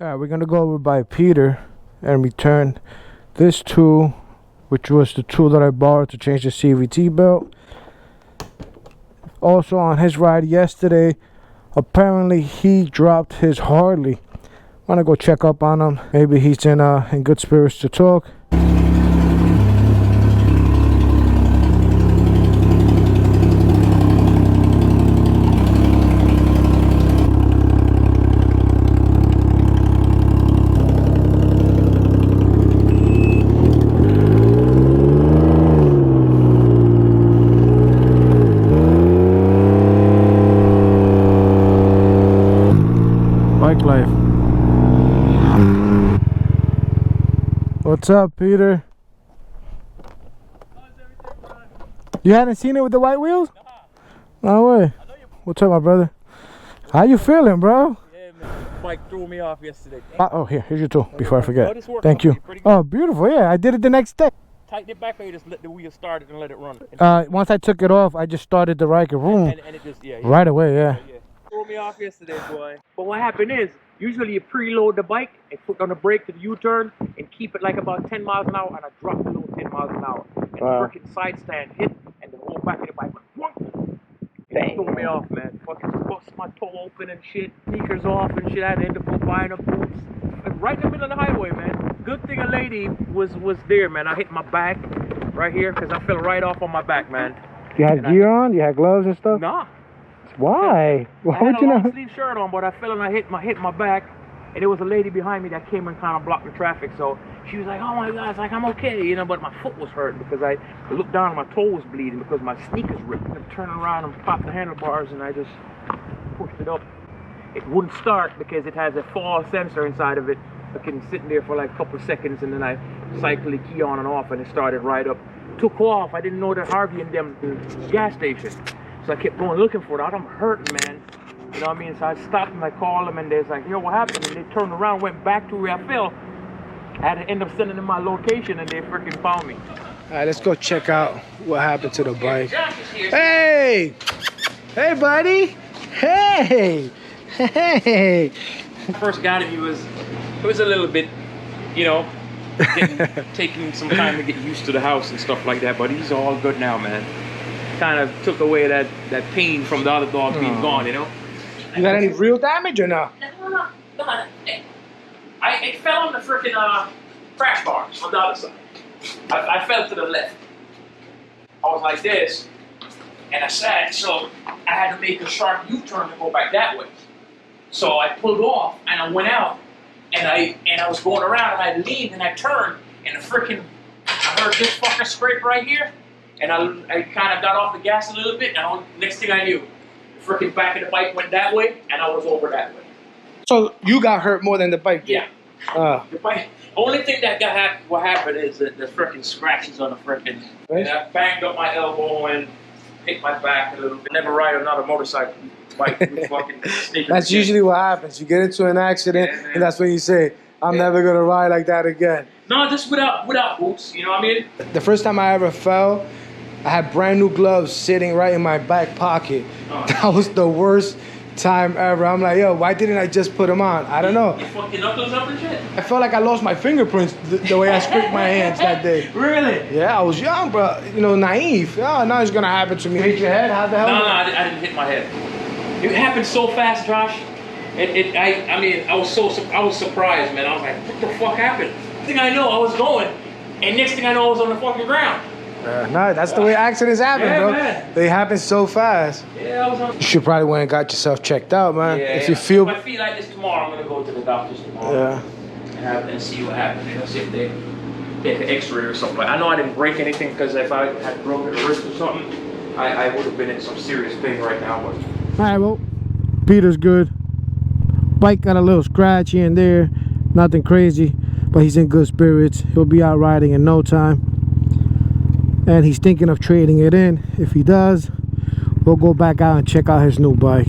Alright, we're gonna go over by Peter and return this tool, which was the tool that I borrowed to change the CVT belt. Also on his ride yesterday, apparently he dropped his Harley. Wanna go check up on him. Maybe he's in good spirits to talk. Bike life. What's up, Peter? You hadn't seen it with the white wheels? No way. What's up, my brother? How you feeling, bro? Yeah, man. Bike threw me off yesterday. Oh, here's your tool before I forget. Thank you. Oh, beautiful. Yeah, I did it the next day. Tighten it back or you just let the wheel start it and let it run? Once I took it off, I just started the Ryker room. And it just, yeah. Right away, yeah. Threw me off yesterday, boy. But what happened is, usually you preload the bike and put on the brake to the U-turn and keep it like about 10 miles an hour, and I dropped below 10 miles an hour. And the freaking side stand hit and the whole back of the bike went whoop. It threw me off, man. Fucking bust my toe open and shit. Sneakers off and shit. I had to end up buying up boots. Right in the middle of the highway, man. Good thing a lady was there, man. I hit my back right here because I fell right off on my back, man. You had gear on? You had gloves and stuff? Nah. Why? Why would you know? I had a long sleeve shirt on, but I fell and I hit my back, and there was a lady behind me that came and kind of blocked the traffic. So she was like, "Oh my God!" It's like, "I'm okay," you know. But my foot was hurting because I looked down and my toe was bleeding because my sneakers ripped. I turned around and popped the handlebars, and I just pushed it up. It wouldn't start because it has a fall sensor inside of it. I can sit there for like a couple of seconds, and then I cycled the key on and off, and it started right up. Took off. I didn't know that Harvey and them gas station. So I kept going looking for it. I'm hurting, man. You know what I mean? So I stopped and I called them, and they're like, "Yo, what happened?" And they turned around, went back to where I fell. I had to end up sending them my location, and they freaking found me. All right, let's go check out what happened to the bike. Hey! Hey, buddy! Hey! Hey! First got him, it was a little bit, you know, taking some time to get used to the house and stuff like that, but he's all good now, man. Kind of took away that pain from the other dog being gone, you know. You got any real damage or no? No. I fell on the freaking crash bars on the other side. I fell to the left. I was like this, and I sat, so I had to make a sharp U-turn to go back that way. So I pulled off, and I went out, and I was going around, and I leaned, and I turned, and I heard this fucker scrape right here. And I kind of got off the gas a little bit, and next thing I knew, the freaking back of the bike went that way, and I was over that way. So you got hurt more than the bike did? Yeah. The bike. Only thing that what happened is the freaking scratches on the freaking. And I banged up my elbow and hit my back a little bit. Never ride another motorcycle bike with fucking sneakers. That's usually what happens. You get into an accident, and that's when you say, "I'm never gonna ride like that again." No, just without boots. You know what I mean? The first time I ever fell, I had brand new gloves sitting right in my back pocket. That was the worst time ever. I'm like, yo, why didn't I just put them on? I don't know. You fucked your knuckles up and shit? I felt like I lost my fingerprints the way I scraped my hands that day. Really? Yeah, I was young, bro. You know, naive. Oh, now it's gonna happen to me. Hit your head? How the hell? No, I didn't hit my head. It happened so fast, Josh. I was surprised, man. I was like, what the fuck happened? Next thing I know, I was going, and next thing I know, I was on the fucking ground. No, that's the way accidents happen, bro. Man. They happen so fast. Yeah, I was on. You should probably went and got yourself checked out, man. Yeah, if you feel. If I feel like this tomorrow, I'm gonna go to the doctor's tomorrow. Yeah. And see what happens. You know, see if they take an X-ray or something. I know I didn't break anything because if I had broken a wrist or something, I would have been in some serious pain right now. But. All right, well, Peter's good. Bike got a little scratch here and there, nothing crazy, but he's in good spirits. He'll be out riding in no time. And he's thinking of trading it in. If he does, we'll go back out and check out his new bike.